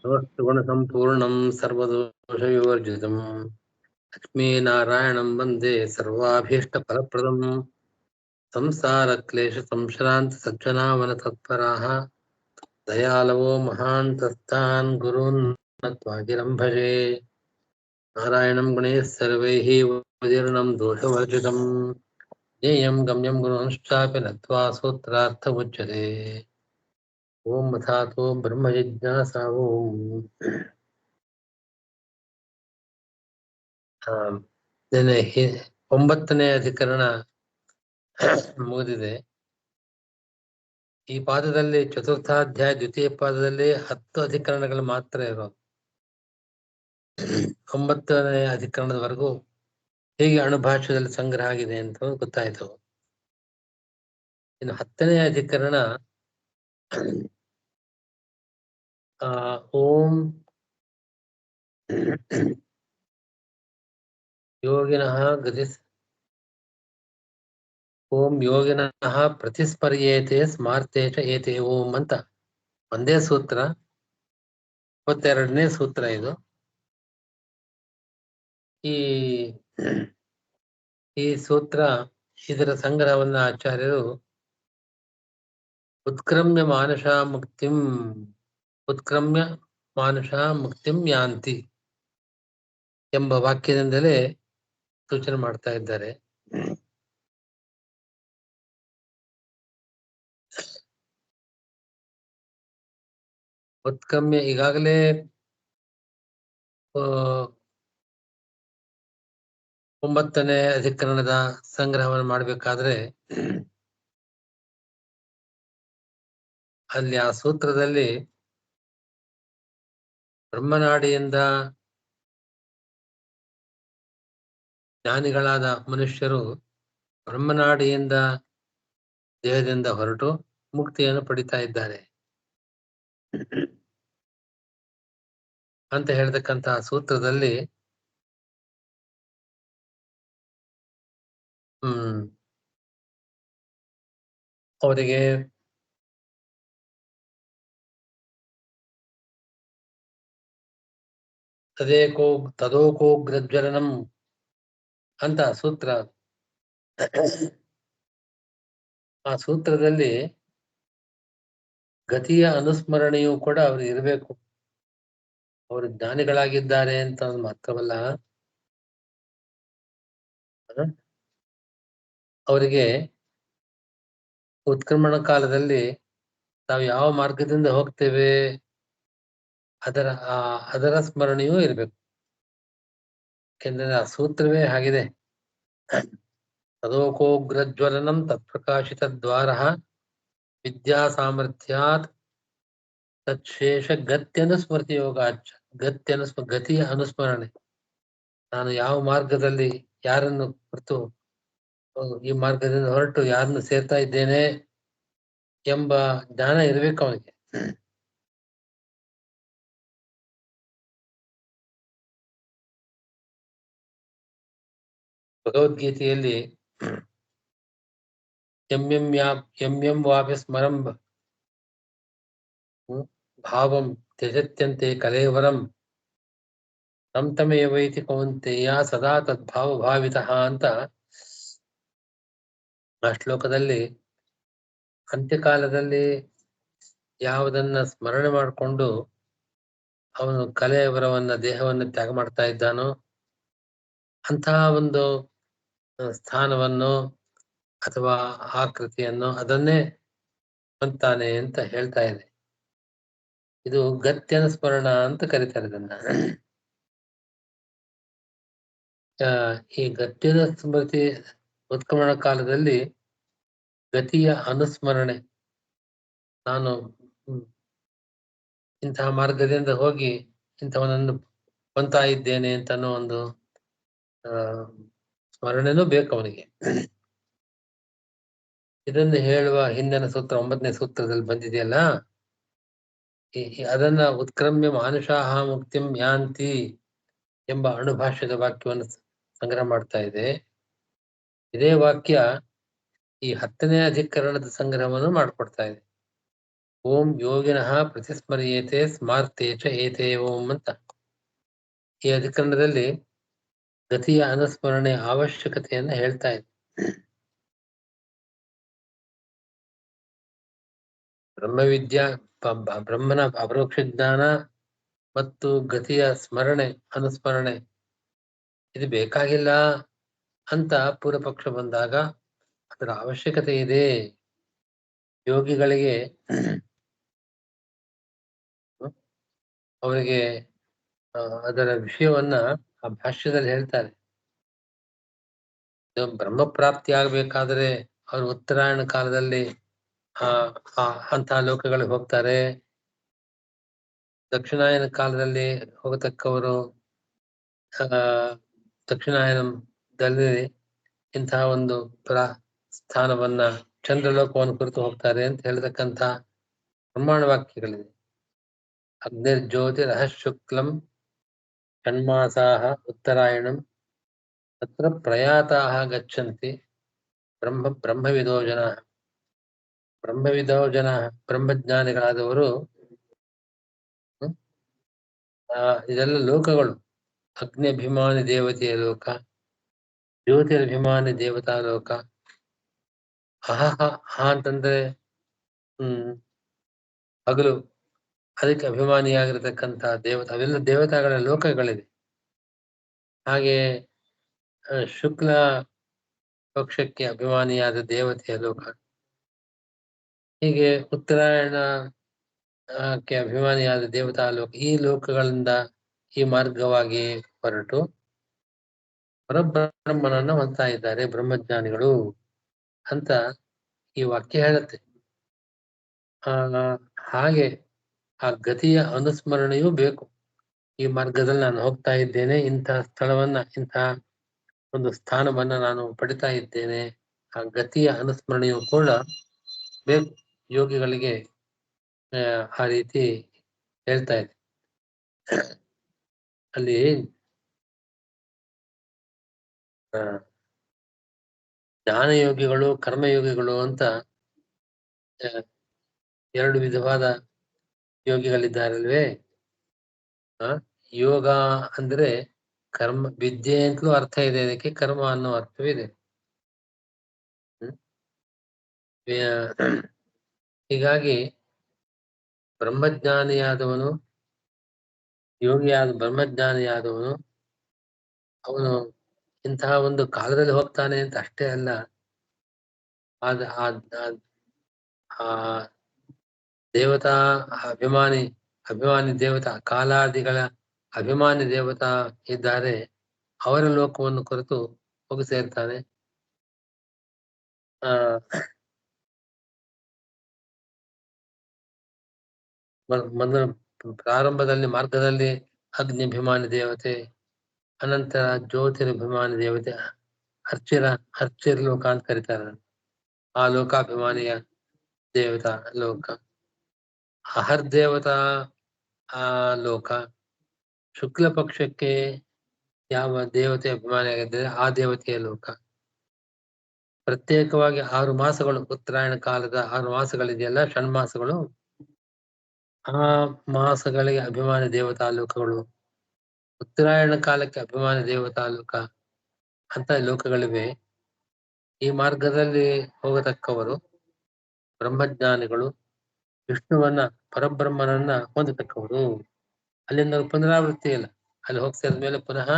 गुणसम्पूर्णं सर्वदोषविवर्जितं लक्ष्मीनारायणं वन्दे सर्वाभीष्टफलप्रदम् संसारक्लेशसंश्रान्तसज्जनावनतत्पराः दयालवो महान्तस्तान् गुरून् नत्वा गिरं भजे नारायणं गुणैः सर्वैः उदीर्णं दोषवर्जितं ज्ञेयं गम्यं गुरुंश्चापि नत्वा सूत्रार्थमुच्यते ओम अथातो ब्रह्मजिज्ञासा ओम ನೆನೆ 9ನೇ ಅಧಿಕರಣ ಮುಗಿದಿದೆ. ಈ ಪಾದದಲ್ಲಿ ಚತುರ್ಥಾಧ್ಯಾಯ ದ್ವಿತೀಯ ಪಾದದಲ್ಲಿ 10 ಅಧಿಕರಣಗಳು ಮಾತ್ರ ಇರೋದು. 9ನೇ ಅಧಿಕರಣದವರೆಗೂ ಹೇಗೆ ಅಣುಭಾಷ್ಯದಲ್ಲಿ ಸಂಗ್ರಹ ಆಗಿದೆ ಅಂತ ಗೊತ್ತಾಯ್ತು. ಇನ್ನು 10ನೇ ಅಧಿಕರಣ ಓಂ ಯೋಗಿನಃ ಗತಿಸ್ ಓಂ ಯೋಗಿನಃ ಪ್ರತಿಸ್ಪರ್ಯೇತೆ ಸ್ಮಾರ್ತೆ ಚ ಏತೆ ಓಂ ಅಂತ ಒಂದೇ ಸೂತ್ರ. 22ನೇ ಸೂತ್ರ ಇದು. ಈ ಸೂತ್ರ ಇದರ ಸಂಗ್ರಹವನ್ನ ಆಚಾರ್ಯರು ಉತ್ಕ್ರಮ್ಯ ಮಾನುಷ ಮುಕ್ತಿಂ ಯಾಂತಿ ಎಂಬ ವಾಕ್ಯದಿಂದಲೇ ಸೂಚನೆ ಮಾಡ್ತಾ ಇದ್ದಾರೆ. ಉತ್ಕ್ರಮ್ಯ ಈಗಾಗಲೇ 9ನೇ ಅಧಿಕರಣದ ಸಂಗ್ರಹವನ್ನು ಮಾಡಬೇಕಾದ್ರೆ ಅಲ್ಲಿ ಆ ಸೂತ್ರದಲ್ಲಿ ಬ್ರಹ್ಮನಾಡಿಯಿಂದ ಜ್ಞಾನಿಗಳಾದ ಮನುಷ್ಯರು ಬ್ರಹ್ಮನಾಡಿಯಿಂದ ದೇಹದಿಂದ ಹೊರಟು ಮುಕ್ತಿಯನ್ನು ಪಡಿತಾ ಇದ್ದಾರೆ ಅಂತ ಹೇಳ್ತಕ್ಕಂತಹ ಸೂತ್ರದಲ್ಲಿ ಅವರಿಗೆ ತದೋಕೋಗ್ರಜ್ವಲನಂ ಅಂತ ಸೂತ್ರ. ಆ ಸೂತ್ರದಲ್ಲಿ ಗತಿಯ ಅನುಸ್ಮರಣೆಯೂ ಕೂಡ ಅವ್ರಿಗೆ ಇರಬೇಕು. ಅವರು ಜ್ಞಾನಿಗಳಾಗಿದ್ದಾರೆ ಅಂತ ಮಾತ್ರವಲ್ಲ, ಅವರಿಗೆ ಉತ್ಕ್ರಮಣ ಕಾಲದಲ್ಲಿ ನಾವು ಯಾವ ಮಾರ್ಗದಿಂದ ಹೋಗ್ತೇವೆ ಅದರ ಸ್ಮರಣೆಯೂ ಇರಬೇಕು. ಯಾಕೆಂದ್ರೆ ಆ ಸೂತ್ರವೇ ಆಗಿದೆ. ತದೋಕೋಗ್ರಜ್ವಲನಂ ತತ್ಪ್ರಕಾಶಿತ ದ್ವಾರ ವಿದ್ಯಾ ಸಾಮರ್ಥ್ಯಾತ್ ತತ್ಶೇಷ ಗತ್ಯನುಸ್ಮೃತಿ ಯೋಗಾಚ. ಗತಿಯ ಅನುಸ್ಮರಣೆ. ನಾನು ಯಾವ ಮಾರ್ಗದಲ್ಲಿ ಯಾರನ್ನು ಕುರಿತು ಈ ಮಾರ್ಗದಿಂದ ಹೊರಟು ಯಾರನ್ನು ಸೇರ್ತಾ ಇದ್ದೇನೆ ಎಂಬ ಜ್ಞಾನ ಇರಬೇಕು ಅವನಿಗೆ. ಭಗವದ್ಗೀತೆಯಲ್ಲಿ ಎಂ ವಾಪಿ ಸ್ಮರಂ ಭಾವಂ ತ್ಯಜತ್ಯಂತೆ ಕಲೇವರಂ ತಮೇವೈತಿ ಕೌಂತೆಯ ಸದಾ ತದ್ಭಾವ ಭಾವಿತಃ ಅಂತ ಆ ಶ್ಲೋಕದಲ್ಲಿ ಅಂತ್ಯಕಾಲದಲ್ಲಿ ಯಾವುದನ್ನ ಸ್ಮರಣೆ ಮಾಡಿಕೊಂಡು ಅವನು ಕಲೇವರವನ್ನ ದೇಹವನ್ನು ತ್ಯಾಗ ಮಾಡ್ತಾ ಇದ್ದಾನೋ ಅಂತಹ ಒಂದು ಸ್ಥಾನವನ್ನು ಅಥವಾ ಆಕೃತಿಯನ್ನು ಅದನ್ನೇ ಹೊಂತಾನೆ ಅಂತ ಹೇಳ್ತಾ ಇದೆ. ಇದು ಗತ್ಯನ ಸ್ಮರಣ ಅಂತ ಕರೀತಾರೆ ಇದನ್ನ. ಈ ಗತ್ಯದ ಸ್ಮೃತಿ ಉತ್ಕ್ರಮಣ ಕಾಲದಲ್ಲಿ ಗತಿಯ ಅನುಸ್ಮರಣೆ, ನಾನು ಇಂತಹ ಮಾರ್ಗದಿಂದ ಹೋಗಿ ಇಂಥವನನ್ನು ಹೊಂತಾ ಇದ್ದೇನೆ ಅಂತ ಅನ್ನೋ ಒಂದು ಸ್ಮರಣೆನೂ ಬೇಕು ಅವನಿಗೆ. ಇದನ್ನು ಹೇಳುವ ಹಿಂದಿನ ಸೂತ್ರ 9ನೇ ಸೂತ್ರದಲ್ಲಿ ಬಂದಿದೆಯಲ್ಲ, ಅದನ್ನ ಉತ್ಕ್ರಮ್ಯ ಮಾನುಷಾಹ ಮುಕ್ತಿಂ ಯಾಂತಿ ಎಂಬ ಅಣುಭಾಷ್ಯದ ವಾಕ್ಯವನ್ನು ಸಂಗ್ರಹ ಮಾಡ್ತಾ ಇದೆ. ಇದೇ ವಾಕ್ಯ ಈ 10ನೇ ಅಧಿಕರಣದ ಸಂಗ್ರಹವನ್ನು ಮಾಡಿಕೊಡ್ತಾ ಇದೆ. ಓಂ ಯೋಗಿನಃ ಪ್ರತಿಸ್ಮರಿಯೇತೆ ಸ್ಮಾರ್ತೆ ಚ ಏತೆ ಓಂ ಅಂತ ಈ ಅಧಿಕರಣದಲ್ಲಿ ಗತಿಯ ಅನುಸ್ಮರಣೆ ಅವಶ್ಯಕತೆಯನ್ನ ಹೇಳ್ತಾ ಇದೆ. ಬ್ರಹ್ಮವಿದ್ಯಾ ಬ್ರಹ್ಮನ ಅಪರೋಕ್ಷ ಜ್ಞಾನ ಮತ್ತು ಗತಿಯ ಸ್ಮರಣೆ ಅನುಸ್ಮರಣೆ ಇದು ಬೇಕಾಗಿಲ್ಲ ಅಂತ ಪೂರ್ವಪಕ್ಷ ಬಂದಾಗ ಅದರ ಅವಶ್ಯಕತೆ ಇದೆ. ಯೋಗಿಗಳಿಗೆ ಅವರಿಗೆ ಅದರ ವಿಷಯವನ್ನ ಆ ಭಾಷ್ಯದಲ್ಲಿ ಹೇಳ್ತಾರೆ. ಬ್ರಹ್ಮ ಪ್ರಾಪ್ತಿ ಆಗ್ಬೇಕಾದ್ರೆ ಅವರು ಉತ್ತರಾಯಣ ಕಾಲದಲ್ಲಿ ಅಂತಹ ಲೋಕಗಳಿಗೆ ಹೋಗ್ತಾರೆ. ದಕ್ಷಿಣಾಯನ ಕಾಲದಲ್ಲಿ ಹೋಗತಕ್ಕವರು ದಕ್ಷಿಣಾಯನದಲ್ಲಿ ಇಂತಹ ಒಂದು ಸ್ಥಾನವನ್ನ ಚಂದ್ರಲೋಕವನ್ನು ಕುರಿತು ಹೋಗ್ತಾರೆ ಅಂತ ಹೇಳ್ತಕ್ಕಂಥ ಪ್ರಮಾಣ ವಾಕ್ಯಗಳಿದೆ. ಅಗ್ನಿರ್ಜ್ಯೋತಿರಹ ಶುಕ್ಲಂ ಷಣ್ಮಾಸಾಹ ಉತ್ತರಾಯಣಂ ತತ್ರ ಪ್ರಯಾತಾಹ ಗಚ್ಚಂತಿ ಬ್ರಹ್ಮವಿದೋ ಜನಾಃ. ಬ್ರಹ್ಮಜ್ಞಾನಿಗಳಾದವರು ಇದೆಲ್ಲ ಲೋಕಗಳು. ಅಗ್ನಿ ಅಭಿಮಾನಿ ದೇವತೆಯ ಲೋಕ, ಜ್ಯೋತಿರಭಿಮಾನಿ ದೇವತಾ ಲೋಕ. ಅಂತಂದ್ರೆ ಹಗಲು, ಅದಕ್ಕೆ ಅಭಿಮಾನಿಯಾಗಿರತಕ್ಕಂಥ ಅವೆಲ್ಲ ದೇವತಾಗಳ ಲೋಕಗಳಿವೆ. ಹಾಗೆ ಶುಕ್ಲ ಪಕ್ಷಕ್ಕೆ ಅಭಿಮಾನಿಯಾದ ದೇವತೆಯ ಲೋಕ, ಹೀಗೆ ಉತ್ತರಾಯಣಕ್ಕೆ ಅಭಿಮಾನಿಯಾದ ದೇವತಾ ಲೋಕ. ಈ ಲೋಕಗಳಿಂದ ಈ ಮಾರ್ಗವಾಗಿ ಹೊರಟು ಪರಬ್ರಹ್ಮನನ್ನ ಹೊಂದ್ತಾ ಇದ್ದಾರೆ ಬ್ರಹ್ಮಜ್ಞಾನಿಗಳು ಅಂತ ಈ ವಾಕ್ಯ ಹೇಳುತ್ತೆ. ಹಾಗೆ ಆ ಗತಿಯ ಅನುಸ್ಮರಣೆಯೂ ಬೇಕು. ಈ ಮಾರ್ಗದಲ್ಲಿ ನಾನು ಹೋಗ್ತಾ ಇದ್ದೇನೆ, ಇಂತಹ ಸ್ಥಳವನ್ನ, ಇಂತಹ ಒಂದು ಸ್ಥಾನವನ್ನ ನಾನು ಪಡಿತಾ ಇದ್ದೇನೆ. ಆ ಗತಿಯ ಅನುಸ್ಮರಣೆಯೂ ಕೂಡ ಬೇಕು ಯೋಗಿಗಳಿಗೆ. ಆ ರೀತಿ ಹೇಳ್ತಾ ಇದೆ ಅಲ್ಲಿ. ಜ್ಞಾನಯೋಗಿಗಳು, ಕರ್ಮಯೋಗಿಗಳು ಅಂತ ಎರಡು ವಿಧವಾದ ಯೋಗಿಗಳಿದ್ದಾರಲ್ವೇ. ಯೋಗ ಅಂದ್ರೆ ಕರ್ಮ ವಿದ್ಯೆ ಅಂತಲೂ ಅರ್ಥ ಇದೆ, ಅದಕ್ಕೆ ಕರ್ಮ ಅನ್ನೋ ಅರ್ಥವಿದೆ. ಹೀಗಾಗಿ ಬ್ರಹ್ಮಜ್ಞಾನಿಯಾದವನು, ಬ್ರಹ್ಮಜ್ಞಾನಿಯಾದವನು ಅವನು ಇಂತಹ ಒಂದು ಕಾಲದಲ್ಲಿ ಹೋಗ್ತಾನೆ ಅಂತ ಅಷ್ಟೇ ಅಲ್ಲ, ಆ ದೇವತಾ ಅಭಿಮಾನಿ ದೇವತಾ ಕಾಲಾದಿಗಳ ಅಭಿಮಾನಿ ದೇವತಾ ಇದ್ದಾರೆ, ಅವರ ಲೋಕವನ್ನು ಕುರಿತು ಹೋಗಿ ಸೇರ್ತಾನೆ. ಮೊದಲ ಪ್ರಾರಂಭದಲ್ಲಿ ಮಾರ್ಗದಲ್ಲಿ ಅಗ್ನಿಭಿಮಾನಿ ದೇವತೆ, ಅನಂತರ ಜ್ಯೋತಿರಭಿಮಾನಿ ದೇವತೆ, ಅರ್ಚಿರ ಲೋಕ ಅಂತ ಕರೀತಾರೆ. ಆ ಲೋಕಾಭಿಮಾನಿಯ ದೇವತಾ ಲೋಕ. ಅಹರ್ದೇವತಾ ಲೋಕ. ಶುಕ್ಲ ಪಕ್ಷಕ್ಕೆ ಯಾವ ದೇವತೆ ಅಭಿಮಾನಿಯಾಗಿದ್ದರೆ ಆ ದೇವತೆಯ ಲೋಕ. ಪ್ರತ್ಯೇಕವಾಗಿ 6 ಮಾಸಗಳು, ಉತ್ತರಾಯಣ ಕಾಲದ 6 ಮಾಸಗಳಿದೆಯಲ್ಲ, ಷಣ್ಮಾಸಗಳು, ಆ ಮಾಸಗಳಿಗೆ ಅಭಿಮಾನಿ ದೇವತಾ ಲೋಕಗಳು. ಉತ್ತರಾಯಣ ಕಾಲಕ್ಕೆ ಅಭಿಮಾನಿ ದೇವತಾ ಲೋಕ ಅಂತ ಲೋಕಗಳಿವೆ. ಈ ಮಾರ್ಗದಲ್ಲಿ ಹೋಗತಕ್ಕವರು ಬ್ರಹ್ಮಜ್ಞಾನಿಗಳು, ವಿಷ್ಣುವನ್ನ, ಪರಬ್ರಹ್ಮನನ್ನ ಹೊಂದತಕ್ಕವರು. ಅಲ್ಲಿಂದ ಪುನರಾವೃತ್ತಿ ಇಲ್ಲ. ಅಲ್ಲಿ ಹೋಗಿ ಸೇರಿದ ಮೇಲೆ ಪುನಃ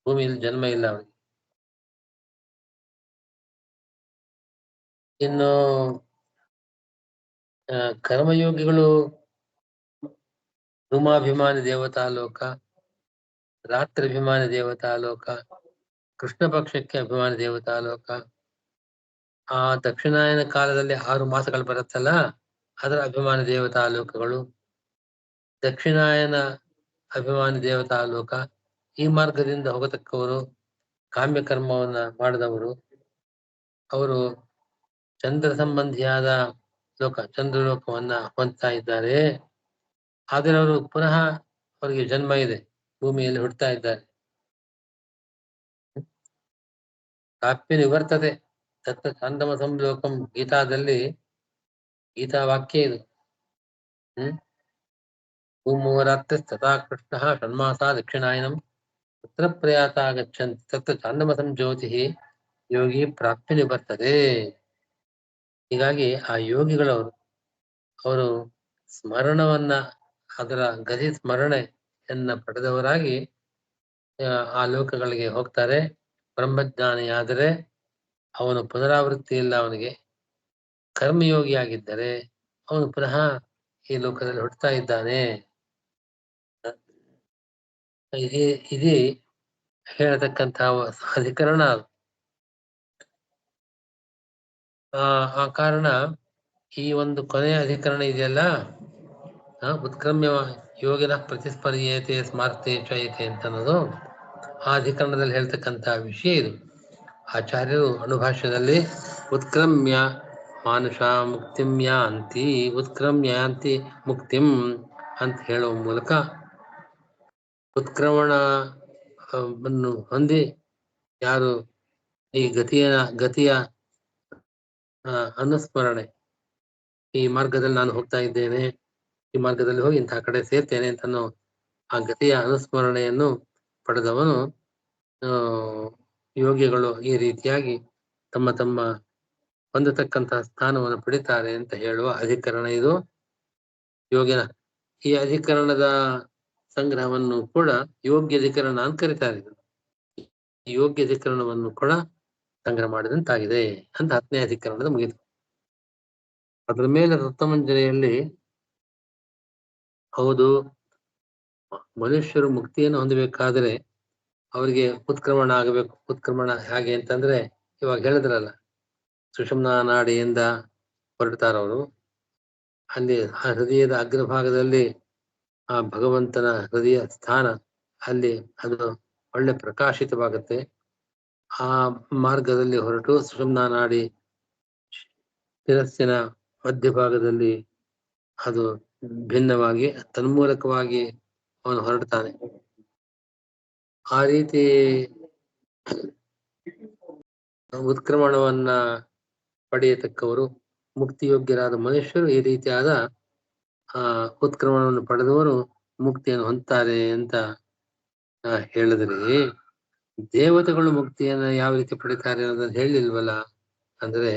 ಭೂಮಿಯಲ್ಲಿ ಜನ್ಮ ಇಲ್ಲ ಅವರಿಗೆ. ಇನ್ನು ಕರ್ಮಯೋಗಿಗಳು ಧೂಮಾಭಿಮಾನಿ ದೇವತಾ ಲೋಕ, ರಾತ್ರಿಭಿಮಾನಿ ದೇವತಾ ಲೋಕ, ಕೃಷ್ಣ ಪಕ್ಷಕ್ಕೆ ಅಭಿಮಾನಿ ದೇವತಾ ಲೋಕ. ಆ ದಕ್ಷಿಣಾಯನ ಕಾಲದಲ್ಲಿ 6 ಮಾಸಗಳು ಬರುತ್ತಲ್ಲ, ಅದರ ಅಭಿಮಾನಿ ದೇವತಾ ಲೋಕಗಳು. ದಕ್ಷಿಣಾಯನ ಅಭಿಮಾನಿ ದೇವತಾ ಲೋಕ. ಈ ಮಾರ್ಗದಿಂದ ಹೋಗತಕ್ಕವರು, ಕಾಮ್ಯ ಕರ್ಮವನ್ನ ಮಾಡಿದವರು, ಅವರು ಚಂದ್ರ ಸಂಬಂಧಿಯಾದ ಲೋಕ, ಚಂದ್ರಲೋಕವನ್ನ ಹೊಂದ್ತಾ ಇದ್ದಾರೆ. ಆದರೆ ಅವರು ಪುನಃ ಅವರಿಗೆ ಜನ್ಮ ಇದೆ, ಭೂಮಿಯಲ್ಲಿ ಹುಡ್ತಾ ಇದ್ದಾರೆ. ಕಾಪ್ಯ ನಿವರ್ತತೆ ತತ್ತ ಚಾಂದಮ ಸಂಲೋಕಂ ಗೀತಾದಲ್ಲಿ, ಗೀತಾ ವಾಕ್ಯ ಇದು. ಭೂಮೂವರಾತ್ರಿಸ್ತಥಾ ಕೃಷ್ಣಃ ಷಣ್ಮಾಸಾ ದಕ್ಷಿಣಾಯನಂ ತತ್ರ ಪ್ರಯಾತ ಗಚ್ಚಂತಿ ತತ್ರ ಚಾಂದಮಸಂ ಜ್ಯೋತಿ ಯೋಗಿ ಪ್ರಾಪ್ತಿ ಬರ್ತದೆ. ಹೀಗಾಗಿ ಆ ಯೋಗಿಗಳವರು ಅವರು ಸ್ಮರಣವನ್ನ ಅದರ ಗತಿ ಸ್ಮರಣೆಯನ್ನ ಪಡೆದವರಾಗಿ ಆ ಲೋಕಗಳಿಗೆ ಹೋಗ್ತಾರೆ. ಬ್ರಹ್ಮಜ್ಞಾನಿಯಾದರೆ ಅವನು ಪುನರಾವೃತ್ತಿ ಇಲ್ಲ, ಅವನಿಗೆ ಕರ್ಮಯೋಗಿಯಾಗಿದ್ದರೆ ಅವನು ಪುನಃ ಈ ಲೋಕದಲ್ಲಿ ಹುಟ್ಟುತ್ತಾ ಇದ್ದಾನೆ. ಇದೇ ಹೇಳತಕ್ಕಂತಹ ಅಧಿಕರಣ. ಆ ಕಾರಣ ಈ ಒಂದು ಕೊನೆಯ ಅಧಿಕರಣ ಇದೆಯಲ್ಲ, ಉತ್ಕ್ರಮ್ಯ ಯೋಗಿನ ಪ್ರತಿಸ್ಪರ್ಯತೆ ಸ್ಮಾರ್ತೆ ಚಯತೆ ಅಂತ ಅನ್ನೋದು ಆ ಅಧಿಕರಣದಲ್ಲಿ ಹೇಳ್ತಕ್ಕಂತಹ ವಿಷಯ ಇದು. ಆಚಾರ್ಯರು ಅನುಭಾಷ್ಯದಲ್ಲಿ ಉತ್ಕ್ರಮ್ಯ ಮಾನುಷ ಮುಕ್ತಿಂ ಯಾಂತಿ, ಉತ್ಕ್ರಮ್ಯ ಯಾಂತಿ ಮುಕ್ತಿಂ ಅಂತ ಹೇಳುವ ಮೂಲಕ ಉತ್ಕ್ರಮಣವನ್ನು ಹೊಂದಿ ಯಾರು ಈ ಗತಿಯ ಅನುಸ್ಮರಣೆ, ಈ ಮಾರ್ಗದಲ್ಲಿ ನಾನು ಹೋಗ್ತಾ ಇದ್ದೇನೆ, ಈ ಮಾರ್ಗದಲ್ಲಿ ಹೋಗಿ ಇಂತಹ ಕಡೆ ಸೇರ್ತೇನೆ ಅಂತ ಆ ಗತಿಯ ಅನುಸ್ಮರಣೆಯನ್ನು ಪಡೆದವನು ಯೋಗಿಗಳು ಈ ರೀತಿಯಾಗಿ ತಮ್ಮ ತಮ್ಮ ಹೊಂದತಕ್ಕಂತಹ ಸ್ಥಾನವನ್ನು ಪಡಿತಾರೆ ಅಂತ ಹೇಳುವ ಅಧಿಕರಣ ಇದು ಯೋಗಿನ. ಈ ಅಧಿಕರಣದ ಸಂಗ್ರಹವನ್ನು ಕೂಡ ಯೋಗ್ಯ ಅಧಿಕರಣ ಅಂತ ಕರೀತಾರೆ. ಯೋಗ್ಯ ಅಧಿಕರಣವನ್ನು ಕೂಡ ಸಂಗ್ರಹ ಮಾಡಿದಂತಾಗಿದೆ ಅಂತ 10ನೇ ಅಧಿಕರಣದ ಮುಗಿತು. ಅದರ ಮೇಲೆ ತತ್ವಮಂಜರಿಯಲ್ಲಿ ಹೌದು, ಮನುಷ್ಯರು ಮುಕ್ತಿಯನ್ನು ಹೊಂದಬೇಕಾದ್ರೆ ಅವರಿಗೆ ಉತ್ಕ್ರಮಣ ಆಗಬೇಕು. ಉತ್ಕ್ರಮಣ ಹೇಗೆ ಅಂತಂದ್ರೆ, ಇವಾಗ ಹೇಳಿದ್ರಲ್ಲ, ಸುಷುಮ್ನಾ ನಾಡಿಯಿಂದ ಹೊರಡ್ತಾರವರು. ಅಲ್ಲಿ ಹೃದಯದ ಅಗ್ರಭಾಗದಲ್ಲಿ ಆ ಭಗವಂತನ ಹೃದಯ ಸ್ಥಾನ, ಅಲ್ಲಿ ಅದು ಒಳ್ಳೆ ಪ್ರಕಾಶಿತವಾಗುತ್ತೆ. ಆ ಮಾರ್ಗದಲ್ಲಿ ಹೊರಟು ಸುಷುಮ್ನಾ ನಾಡಿ ಶಿರಸ್ಸಿನ ಮಧ್ಯಭಾಗದಲ್ಲಿ ಅದು ಭಿನ್ನವಾಗಿ ತನ್ಮೂಲಕವಾಗಿ ಅವನು ಹೊರಡ್ತಾನೆ. ಆ ರೀತಿ ಉತ್ಕ್ರಮಣವನ್ನ ಪಡೆಯತಕ್ಕವರು ಮುಕ್ತಿಯೋಗ್ಯರಾದ ಮನುಷ್ಯರು ಈ ರೀತಿಯಾದ ಉತ್ಕ್ರಮಣವನ್ನು ಪಡೆದವರು ಮುಕ್ತಿಯನ್ನು ಹೊಂದ್ತಾರೆ ಅಂತ ಹೇಳಿದ್ರಿ. ದೇವತೆಗಳು ಮುಕ್ತಿಯನ್ನ ಯಾವ ರೀತಿ ಪಡಿತಾರೆ ಅನ್ನೋದನ್ನ ಹೇಳಿಲ್ವಲ್ಲ. ಅಂದ್ರೆ